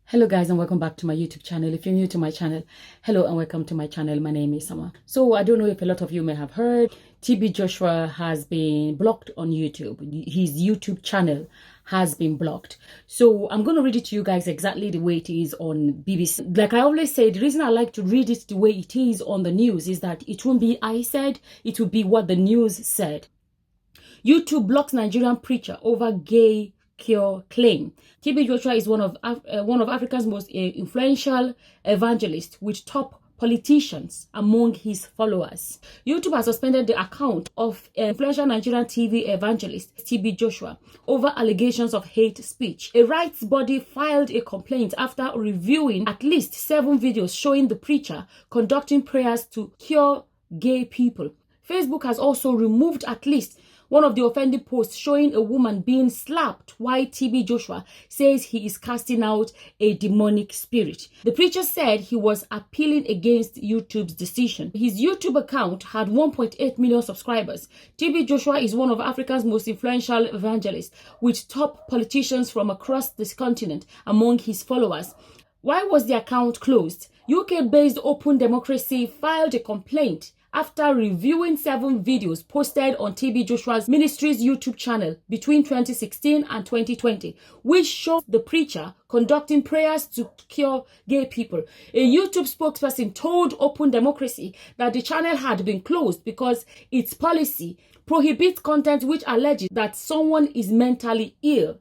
Hello guys, and welcome back to my YouTube channel. If you're new to my channel, hello and welcome to my channel. My name is Sama. So I don't know if a lot of you may have heard, TB Joshua has been blocked on YouTube. His YouTube channel has been blocked. So I'm going to read it to you guys exactly the way it is on BBC. Like I always say, the reason I like to read it the way it is on the news is that it won't be I said, it will be what the news said. YouTube blocks Nigerian preacher over gay cure claim. TB Joshua is one of Africa's most influential evangelists with top politicians among his followers. YouTube has suspended the account of influential Nigerian TV evangelist TB Joshua over allegations of hate speech. A rights body filed a complaint after reviewing at least 7 videos showing the preacher conducting prayers to cure gay people. Facebook has also removed at least one of the offending posts showing a woman being slapped while TB Joshua says he is casting out a demonic spirit. The preacher said he was appealing against YouTube's decision. His YouTube account had 1.8 million subscribers. TB Joshua is one of Africa's most influential evangelists with top politicians from across this continent among his followers. Why was the account closed? UK-based Open Democracy filed a complaint after reviewing 7 videos posted on TB Joshua's ministry's YouTube channel between 2016 and 2020, which showed the preacher conducting prayers to cure gay people. A YouTube spokesperson told Open Democracy that the channel had been closed because its policy prohibits content which alleges that someone is mentally ill,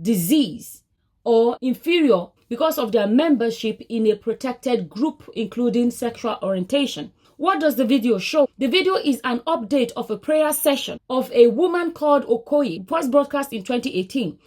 diseased, or inferior because of their membership in a protected group, including sexual orientation. What does the video show? The video is an update of a prayer session of a woman called Okoye, first broadcast in 2018.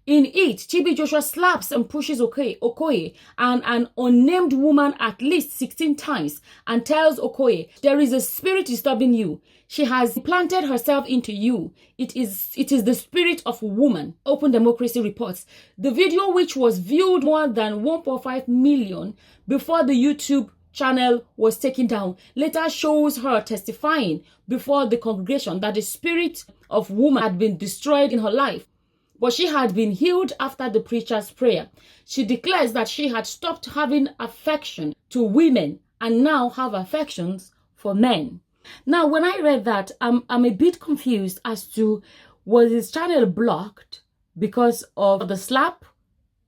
In it, TB Joshua slaps and pushes Okoye and an unnamed woman at least 16 times and tells Okoye, there is a spirit disturbing you. She has planted herself into you. It is the spirit of a woman. Open Democracy reports. The video, which was viewed more than 1.5 million before the YouTube channel was taken down, later shows her testifying before the congregation that the spirit of woman had been destroyed in her life, but she had been healed after the preacher's prayer. She declares that she had stopped having affection to women and now have affections for men. Now, when I read that, I'm a bit confused as to, was his channel blocked because of the slap,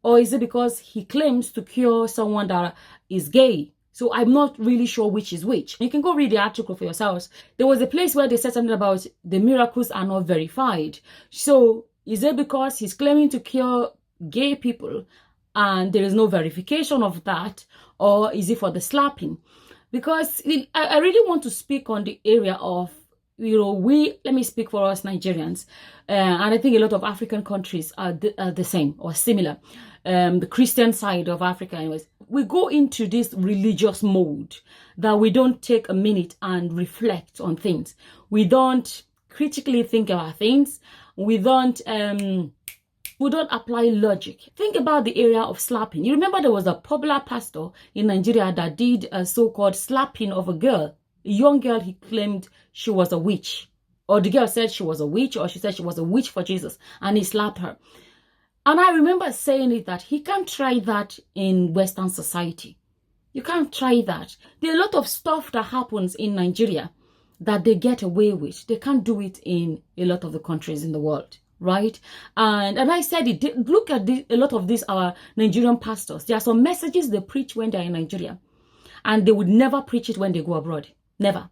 or is it because he claims to cure someone that is gay? So I'm not really sure which is which. You can go read the article for yourselves. There was a place where they said something about the miracles are not verified. So is it because he's claiming to cure gay people and there is no verification of that? Or is it for the slapping? Because I really want to speak on the area of, let me speak for us Nigerians. And I think a lot of African countries are the same or similar. The Christian side of Africa anyways. We go into this religious mode that we don't take a minute and reflect on things. We don't critically think about things. We don't apply logic. Think about the area of slapping. You remember there was a popular pastor in Nigeria that did a so-called slapping of a girl. A young girl, he claimed she was a witch. Or the girl said she was a witch, or she said she was a witch for Jesus. And he slapped her. And I remember saying it that he can't try that in Western society. You can't try that. There are a lot of stuff that happens in Nigeria that they get away with. They can't do it in a lot of the countries in the world, right? And I said it. Look at a lot of these our Nigerian pastors. There are some messages they preach when they're in Nigeria, and they would never preach it when they go abroad. Never.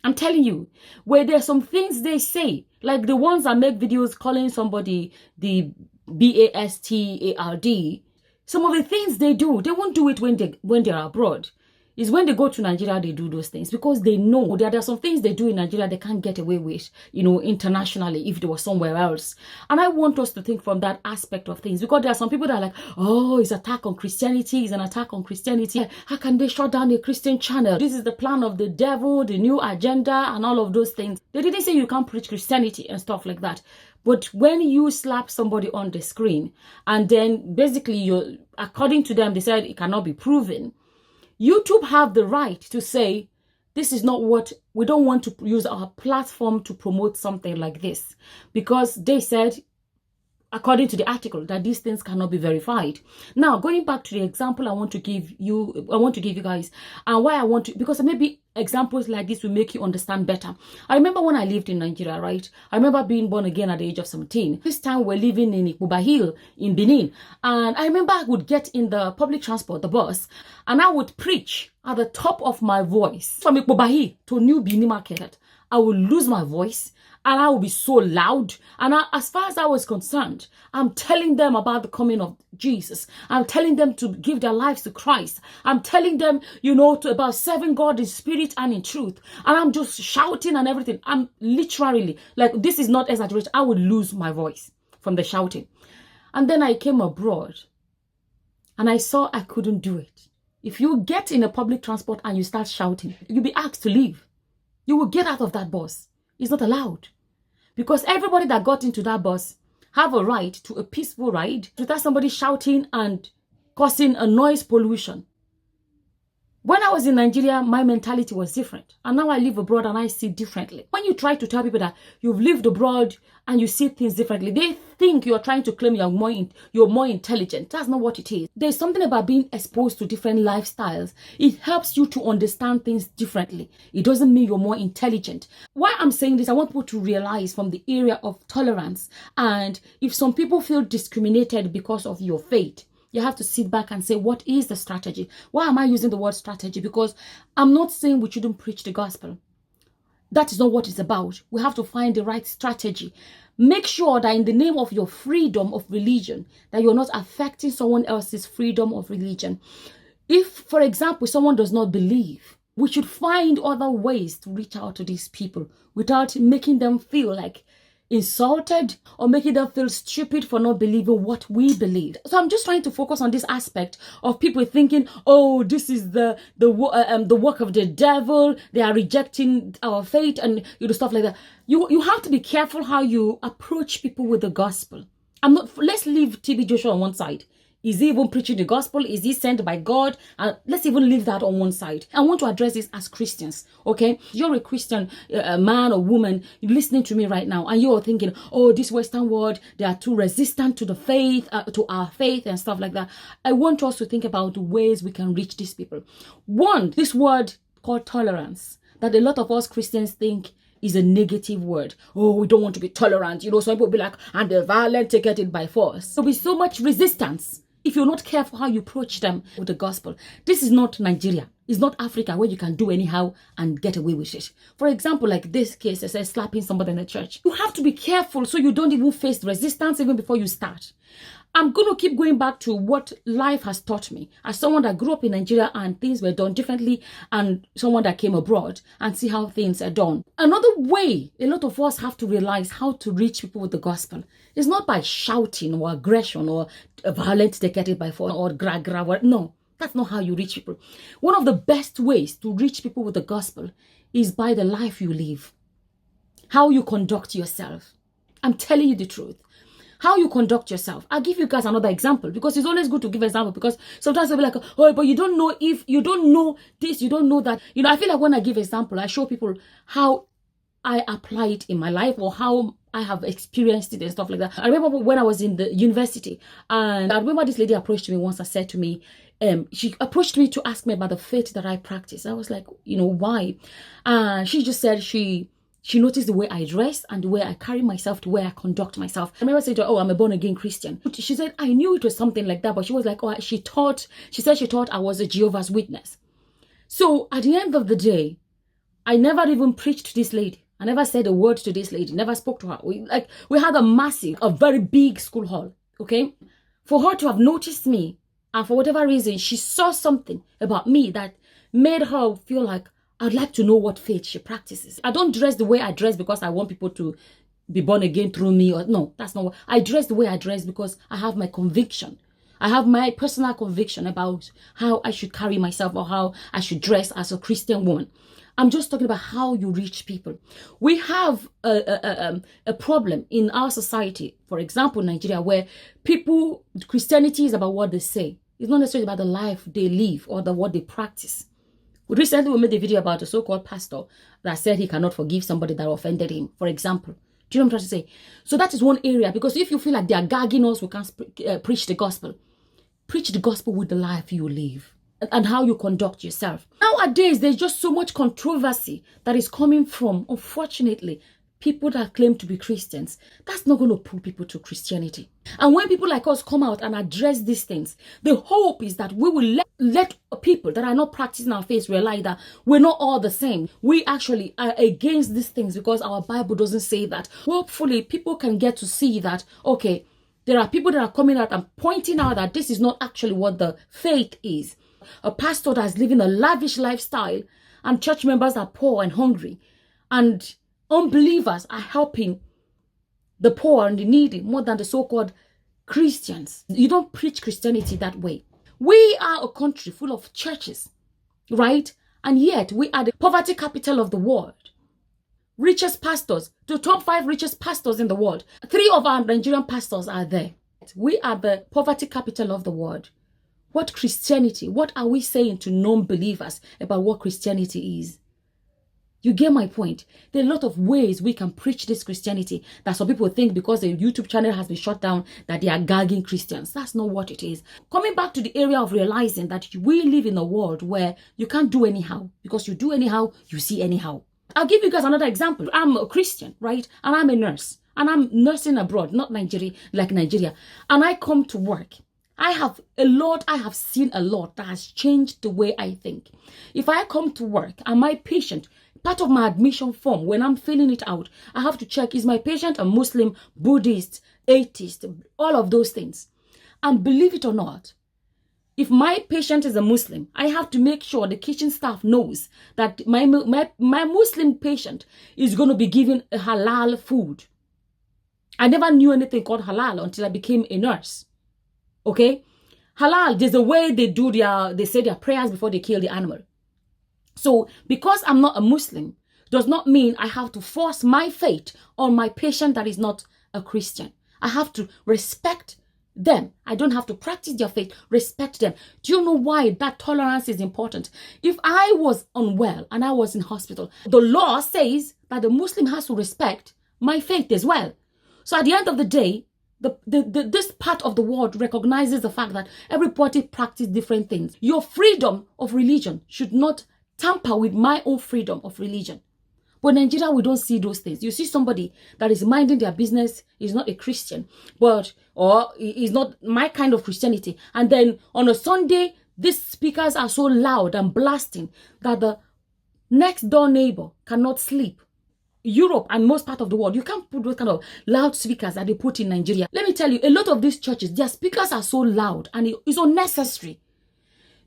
I'm telling you, where there are some things they say, like the ones that make videos calling somebody the bastard. Some of the things they do, they won't do it when they're abroad. It's when they go to Nigeria they do those things, because they know that there are some things they do in Nigeria they can't get away with, internationally if they were somewhere else. And I want us to think from that aspect of things, because there are some people that are like, oh, it's an attack on Christianity, it's an attack on Christianity. How can they shut down a Christian channel? This is the plan of the devil, the new agenda, and all of those things. They didn't say you can't preach Christianity and stuff like that. But when you slap somebody on the screen, and then basically according to them, they said it cannot be proven, YouTube have the right to say, this is not what, we don't want to use our platform to promote something like this. Because they said according to the article, that these things cannot be verified. Now, going back to the example I want to give you guys, and why I want to, because maybe examples like this will make you understand better. I remember when I lived in Nigeria, right? I remember being born again at the age of 17. This time we're living in Ikuba Hill in Benin. And I remember I would get in the public transport, the bus, and I would preach at the top of my voice from Ikuba Hill to New Benin Market. I would lose my voice. And I will be so loud. And as far as I was concerned, I'm telling them about the coming of Jesus. I'm telling them to give their lives to Christ. I'm telling them, about serving God in spirit and in truth. And I'm just shouting and everything. I'm literally, like, this is not exaggeration. I would lose my voice from the shouting. And then I came abroad and I saw I couldn't do it. If you get in a public transport and you start shouting, you'll be asked to leave. You will get out of that bus. It's not allowed. Because everybody that got into that bus have a right to a peaceful ride without somebody shouting and causing a noise pollution. When I was in Nigeria, my mentality was different. And now I live abroad and I see differently. When you try to tell people that you've lived abroad and you see things differently, they think you're trying to claim you're more intelligent. That's not what it is. There's something about being exposed to different lifestyles. It helps you to understand things differently. It doesn't mean you're more intelligent. Why I'm saying this, I want people to realize from the area of tolerance. And if some people feel discriminated because of your faith, you have to sit back and say, what is the strategy? Why am I using the word strategy? Because I'm not saying we shouldn't preach the gospel. That is not what it's about. We have to find the right strategy. Make sure that in the name of your freedom of religion, that you're not affecting someone else's freedom of religion. If, for example, someone does not believe, we should find other ways to reach out to these people without making them feel like insulted or making them feel stupid for not believing what we believe. So I'm just trying to focus on this aspect of people thinking, oh, this is the work of the devil. They are rejecting our faith and stuff like that. You have to be careful how you approach people with the gospel. Let's leave TB Joshua on one side. Is he even preaching the gospel? Is he sent by God? Let's even leave that on one side. I want to address this as Christians, okay? You're a Christian man or woman listening to me right now, and you're thinking, oh, this Western world, they are too resistant to the faith, to our faith and stuff like that. I want us to think about the ways we can reach these people. One, this word called tolerance, that a lot of us Christians think is a negative word. Oh, we don't want to be tolerant. Some people will be like, and the violent take it by force. There'll be so much resistance if you're not careful how you approach them with the gospel. This is not Nigeria. It's not Africa where you can do anyhow and get away with it. For example, like this case, it says slapping somebody in the church. You have to be careful so you don't even face resistance even before you start. I'm going to keep going back to what life has taught me as someone that grew up in Nigeria and things were done differently, and someone that came abroad and see how things are done. Another way a lot of us have to realize how to reach people with the gospel is not by shouting or aggression or violence taken by force or gra. No, that's not how you reach people. One of the best ways to reach people with the gospel is by the life you live, how you conduct yourself. I'm telling you the truth. How you conduct yourself. I'll give you guys another example, because it's always good to give an example, because sometimes they'll be like, oh, but you don't know if you don't know this, you don't know that. I feel like when I give example, I show people how I apply it in my life or how I have experienced it and stuff like that. I remember when I was in the university, and I remember this lady approached me once and said to me, she approached me to ask me about the faith that I practice. I was like, why? And she just said she noticed the way I dress and the way I carry myself, the way I conduct myself. I remember saying to her, oh, I'm a born-again Christian. She said, I knew it was something like that, but she was like, oh, she said she thought I was a Jehovah's Witness. So at the end of the day, I never even preached to this lady. I never said a word to this lady, never spoke to her. We had a very big school hall, okay? For her to have noticed me, and for whatever reason, she saw something about me that made her feel like, I'd like to know what faith she practices. I don't dress the way I dress because I want people to be born again through me. No, that's not what. I dress the way I dress because I have my conviction. I have my personal conviction about how I should carry myself or how I should dress as a Christian woman. I'm just talking about how you reach people. We have a problem in our society, for example, Nigeria, where Christianity is about what they say. It's not necessarily about the life they live or what they practice. Recently, we made a video about a so-called pastor that said he cannot forgive somebody that offended him, for example. Do you know what I'm trying to say? So that is one area, because if you feel like they are gagging us, we can't preach the gospel. Preach the gospel with the life you live and how you conduct yourself. Nowadays, there's just so much controversy that is coming from, unfortunately, people that claim to be Christians. That's not going to pull people to Christianity. And when people like us come out and address these things, the hope is that we will let people that are not practicing our faith realize that we're not all the same. We actually are against these things because our Bible doesn't say that. Hopefully, people can get to see that, okay, there are people that are coming out and pointing out that this is not actually what the faith is. A pastor that's living a lavish lifestyle and church members are poor and hungry, and unbelievers are helping the poor and the needy more than the so-called Christians. You don't preach Christianity that way. We are a country full of churches, right? And yet we are the poverty capital of the world. Richest pastors, the top 5 richest pastors in the world. 3 of our Nigerian pastors are there. We are the poverty capital of the world. What Christianity? What are we saying to non-believers about what Christianity is? You get my point? There are a lot of ways we can preach this Christianity that some people think because the YouTube channel has been shut down that they are gagging Christians. That's not what it is. Coming back to the area of realizing that we live in a world where you can't do anyhow. Because you do anyhow, you see anyhow. I'll give you guys another example. I'm a Christian, right? And I'm a nurse. And I'm nursing abroad, not Nigeria, like Nigeria. And I come to work. I have seen a lot that has changed the way I think. If I come to work and my patient, part of my admission form, when I'm filling it out, I have to check, is my patient a Muslim, Buddhist, atheist, all of those things. And believe it or not, if my patient is a Muslim, I have to make sure the kitchen staff knows that my Muslim patient is going to be given a halal food. I never knew anything called halal until I became a nurse. Okay? Halal, there's a way they say their prayers before they kill the animal. So because I'm not a Muslim, does not mean I have to force my faith on my patient that is not a Christian. I have to respect them. I don't have to practice their faith, respect them. Do you know why that tolerance is important? If I was unwell and I was in hospital, the law says that the Muslim has to respect my faith as well. So at the end of the day, this part of the world recognizes the fact that everybody practices different things. Your freedom of religion should not tamper with my own freedom of religion. But in Nigeria, we don't see those things. You see somebody that is minding their business, is not a Christian, or is not my kind of Christianity. And then on a Sunday, these speakers are so loud and blasting that the next door neighbor cannot sleep. Europe and most part of the world, you can't put those kind of loudspeakers that they put in Nigeria. Let me tell you, a lot of these churches, their speakers are so loud and it's unnecessary.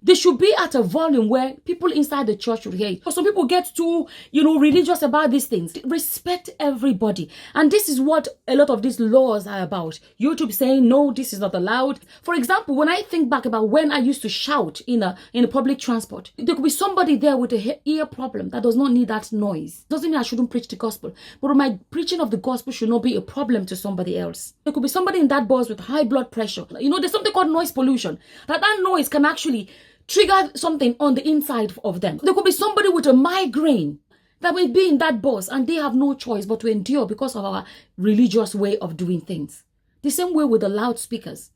They should be at a volume where people inside the church should hear it. But some people get too, religious about these things. Respect everybody. And this is what a lot of these laws are about. YouTube saying, no, this is not allowed. For example, when I think back about when I used to shout in a public transport, there could be somebody there with a ear problem that does not need that noise. Doesn't mean I shouldn't preach the gospel. But my preaching of the gospel should not be a problem to somebody else. There could be somebody in that bus with high blood pressure. There's something called noise pollution. That noise can actually trigger something on the inside of them. There could be somebody with a migraine that will be in that bus and they have no choice but to endure because of our religious way of doing things. The same way with the loudspeakers.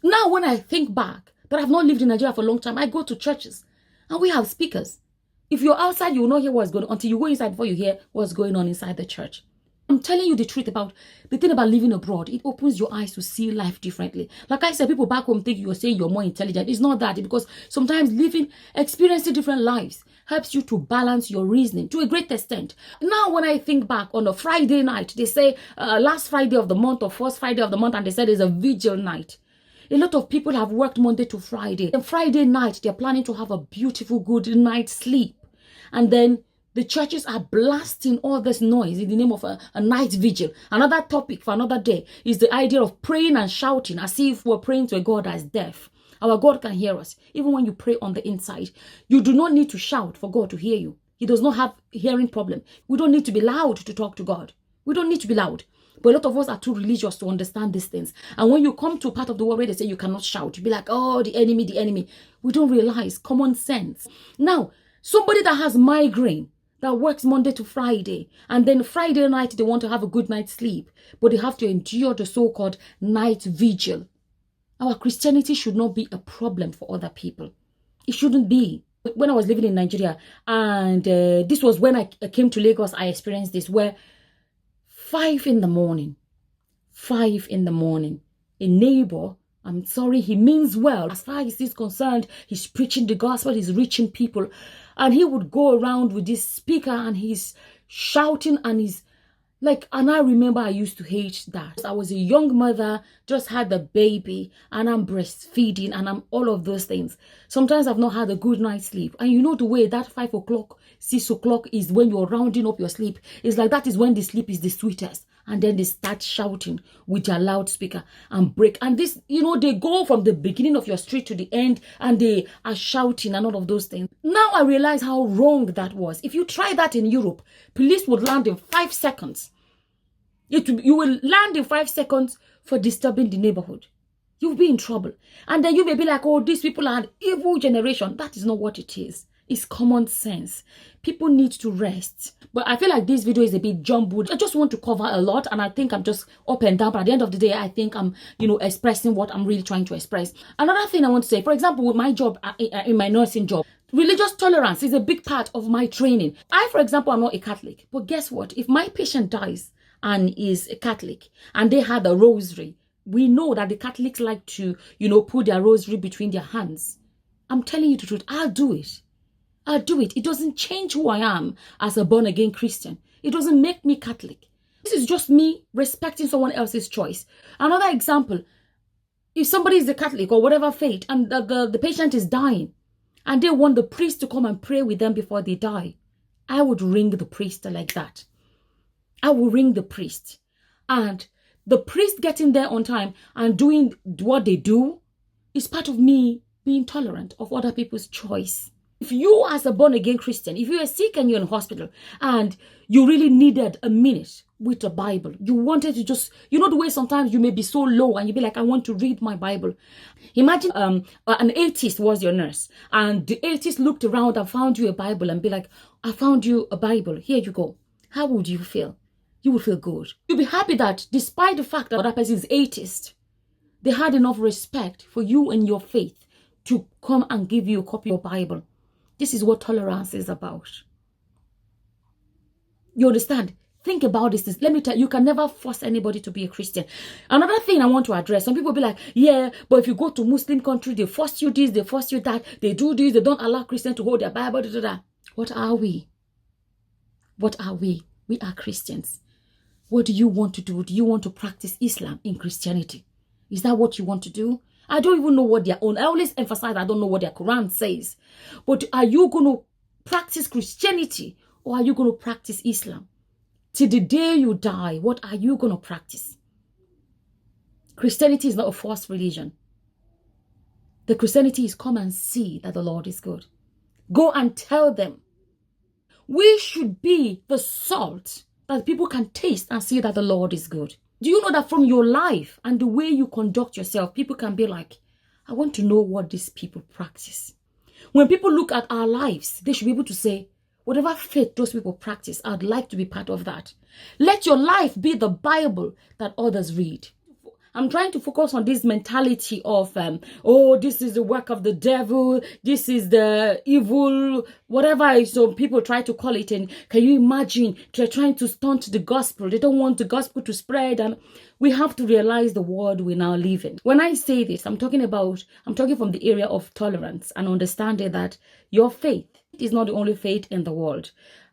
Now when I think back, that I've not lived in Nigeria for a long time, I go to churches and we have speakers. If you're outside, you will not hear what's going on until you go inside before you hear what's going on inside the church. I'm telling you the truth about the thing about living abroad. It opens your eyes to see life differently. Like I said, people back home think you're saying you're more intelligent. It's not that, because sometimes experiencing different lives helps you to balance your reasoning to a great extent. Now, when I think back on a Friday night, they say last Friday of the month or first Friday of the month, and they said there's a vigil night. A lot of people have worked Monday to Friday. And Friday night, they're planning to have a beautiful, good night's sleep. And then the churches are blasting all this noise in the name of a night vigil. Another topic for another day is the idea of praying and shouting as if we're praying to a God that is deaf. Our God can hear us. Even when you pray on the inside, you do not need to shout for God to hear you. He does not have a hearing problem. We don't need to be loud to talk to God. We don't need to be loud. But a lot of us are too religious to understand these things. And when you come to a part of the world where they say you cannot shout, you be like, oh, the enemy. We don't realize common sense. Now, somebody that has migraine, that works Monday to Friday, and then Friday night they want to have a good night's sleep, but they have to endure the so-called night vigil. Our Christianity should not be a problem for other people. It shouldn't be. When I was living in Nigeria, and this was when I came to Lagos, I experienced this, where 5 in the morning, a neighbor, I'm sorry, he means well. As far as he's concerned, he's preaching the gospel, he's reaching people. And he would go around with this speaker and he's shouting and he's like, and I remember I used to hate that. I was a young mother, just had a baby, and I'm breastfeeding, and I'm all of those things. Sometimes I've not had a good night's sleep. And you know the way that 5 o'clock, 6 o'clock is when you're rounding up your sleep. It's like that is when the sleep is the sweetest. And then they start shouting with their loudspeaker and break. And this, you know, they go from the beginning of your street to the end and they are shouting and all of those things. Now I realize how wrong that was. If you try that in Europe, police would land in 5 seconds. You will land in 5 seconds for disturbing the neighborhood. You'll be in trouble. And then you may be like, oh, these people are an evil generation. That is not what it is. It's common sense. People need to rest. But I feel like this video is a bit jumbled. I just want to cover a lot, and I think I'm just up and down. But at the end of the day, I think I'm, expressing what I'm really trying to express. Another thing I want to say, for example, with my job, in my nursing job, religious tolerance is a big part of my training. I, for example, am not a Catholic. But guess what? If my patient dies and is a Catholic, and they had a rosary, we know that the Catholics like to, put their rosary between their hands. I'm telling you the truth. I'll do it. I'll do it. It doesn't change who I am as a born-again Christian. It doesn't make me Catholic. This is just me respecting someone else's choice. Another example, if somebody is a Catholic or whatever faith, and the patient is dying, and they want the priest to come and pray with them before they die, I would ring the priest like that. I will ring the priest. And the priest getting there on time and doing what they do is part of me being tolerant of other people's choice. If you as a born-again Christian, if you are sick and you're in hospital and you really needed a minute with the Bible, you wanted to just, the way sometimes you may be so low and you be like, I want to read my Bible. Imagine an atheist was your nurse and the atheist looked around and found you a Bible and be like, I found you a Bible. Here you go. How would you feel? You would feel good. You'll be happy that despite the fact that that person is atheist, they had enough respect for you and your faith to come and give you a copy of your Bible. This is what tolerance is about. You understand? Think about this. Let me tell you, you can never force anybody to be a Christian. Another thing I want to address, some people be like, yeah, but if you go to Muslim country, they force you this, they force you that, they do this, they don't allow Christians to hold their Bible, da, da, da. What are we? What are we? We are Christians. What do you want to do? Do you want to practice Islam in Christianity? Is that what you want to do? I don't even know what their own. I always emphasize I don't know what their Quran says. But are you going to practice Christianity or are you going to practice Islam? Till the day you die, what are you going to practice? Christianity is not a forced religion. The Christianity is come and see that the Lord is good. Go and tell them. We should be the salt that people can taste and see that the Lord is good. Do you know that from your life and the way you conduct yourself, people can be like, I want to know what these people practice. When people look at our lives, they should be able to say, whatever faith those people practice, I'd like to be part of that. Let your life be the Bible that others read. I'm trying to focus on this mentality of, this is the work of the devil, this is the evil, whatever some people try to call it. And can you imagine, they're trying to stunt the gospel. They don't want the gospel to spread. And we have to realize the world we now live in. When I say this, I'm talking from the area of tolerance and understanding that your faith is not the only faith in the world.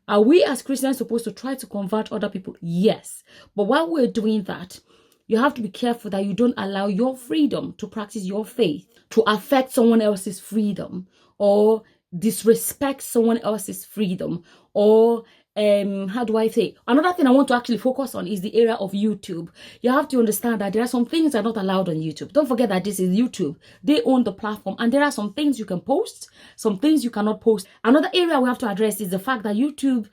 Are we as Christians supposed to try to convert other people? Yes. But while we're doing that, you have to be careful that you don't allow your freedom to practice your faith to affect someone else's freedom or disrespect someone else's freedom or how do I say? Another thing I want to actually focus on is the area of YouTube. You have to understand that there are some things that are not allowed on YouTube. Don't forget that this is YouTube. They own the platform and there are some things you can post, some things you cannot post. Another area we have to address is the fact that YouTube,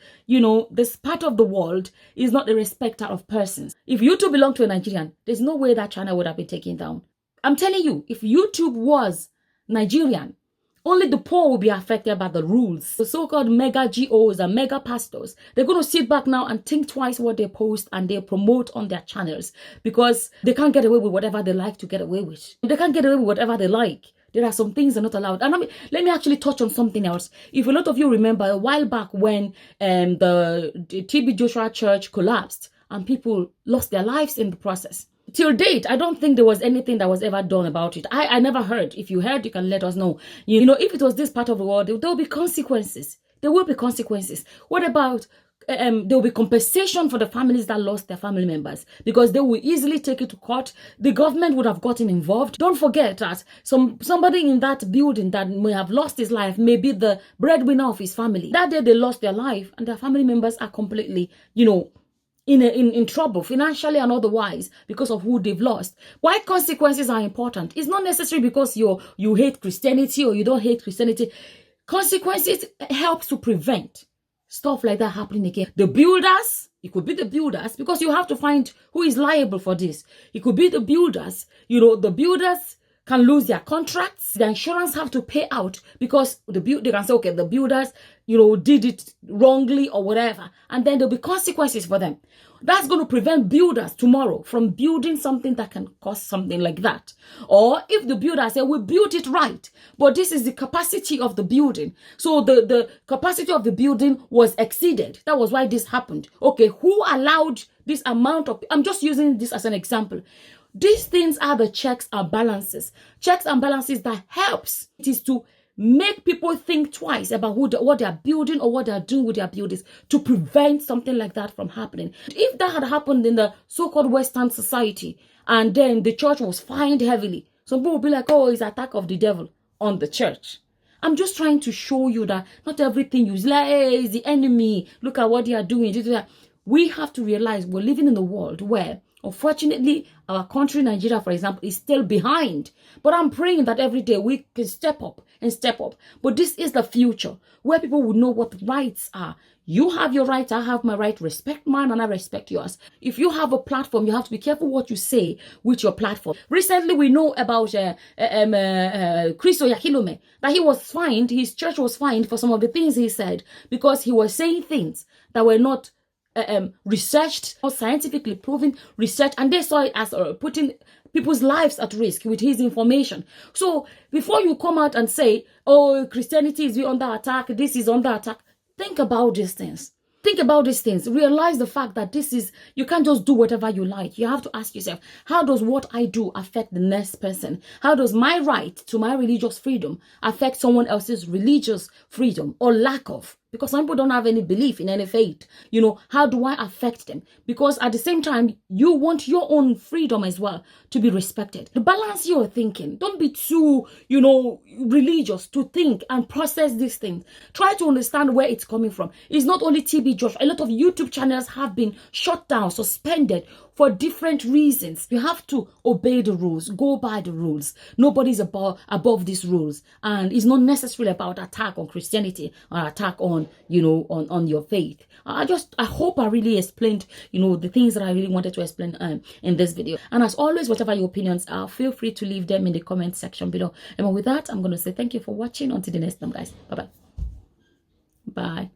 this part of the world is not the respecter of persons. If YouTube belonged to a Nigerian, there's no way that channel would have been taken down. I'm telling you, if YouTube was Nigerian Only the poor will be affected by the rules. The so-called mega GOs and mega pastors, they're going to sit back now and think twice what they post and they promote on their channels, because they can't get away with whatever they like to get away with. They can't get away with whatever they like. There are some things that are not allowed. And let me actually touch on something else. If a lot of you remember a while back when the TB Joshua Church collapsed and people lost their lives in the process. Till date, I don't think there was anything that was ever done about it. I never heard. If you heard, you can let us know. You know, if it was this part of the world, there will be consequences. There will be consequences. What about there will be compensation for the families that lost their family members, because they will easily take it to court. The government would have gotten involved. Don't forget that somebody in that building that may have lost his life may be the breadwinner of his family. That day they lost their life and their family members are completely, you know, in trouble financially and otherwise because of who they've lost. Why consequences are important? It's not necessarily because you hate Christianity or you don't hate Christianity. Consequences helps to prevent stuff like that happening again. The builders, it could be the builders, because you have to find who is liable for this. It could be the builders. You know, the builders can lose their contracts. The insurance have to they can say, okay, the builders, you know, did it wrongly or whatever, and then there'll be consequences for them. That's going to prevent builders tomorrow from building something that can cost something like that. Or if the builder say, we built it right, but this is the capacity of the building. So the capacity of the building was exceeded. That was why this happened. Okay, who allowed this amount of, I'm just using this as an example. These things are the checks and balances. Checks and balances that helps. It is to make people think twice about what they are building or what they are doing with their buildings to prevent something like that from happening. If that had happened in the so-called Western society and then the church was fined heavily, some people would be like, oh, it's an attack of the devil on the church. I'm just trying to show you that not everything you like, hey, it's the enemy. Look at what they are doing. We have to realize we're living in a world where, unfortunately, our country, Nigeria, for example, is still behind. But I'm praying that every day we can step up and step up. But this is the future where people will know what rights are. You have your rights, I have my right. Respect mine and I respect yours. If you have a platform, you have to be careful what you say with your platform. Recently, we know about Chris Oyakilome, that he was fined, his church was fined for some of the things he said because he was saying things that were not researched or scientifically proven, research, and they saw it as putting people's lives at risk with his information. So before you come out and say, oh, Christianity is under attack, this is under attack, think about these things. Think about these things. Realize the fact that you can't just do whatever you like. You have to ask yourself, how does what I do affect the next person? How does my right to my religious freedom affect someone else's religious freedom or lack of? Because some people don't have any belief in any faith. You know, how do I affect them? Because at the same time, you want your own freedom as well to be respected. Balance your thinking. Don't be too, you know, religious to think and process these things. Try to understand where it's coming from. It's not only TB Josh. A lot of YouTube channels have been shut down, suspended for different reasons. You have to obey the rules, go by the rules. Nobody's above these rules. And it's not necessarily about attack on Christianity or attack on, you know, on your faith. I hope I really explained, you know, the things that I really wanted to explain in this video. And as always, whatever your opinions are, feel free to leave them in the comment section below. And with that, I'm going to say thank you for watching. Until the next time, guys. Bye-bye. Bye.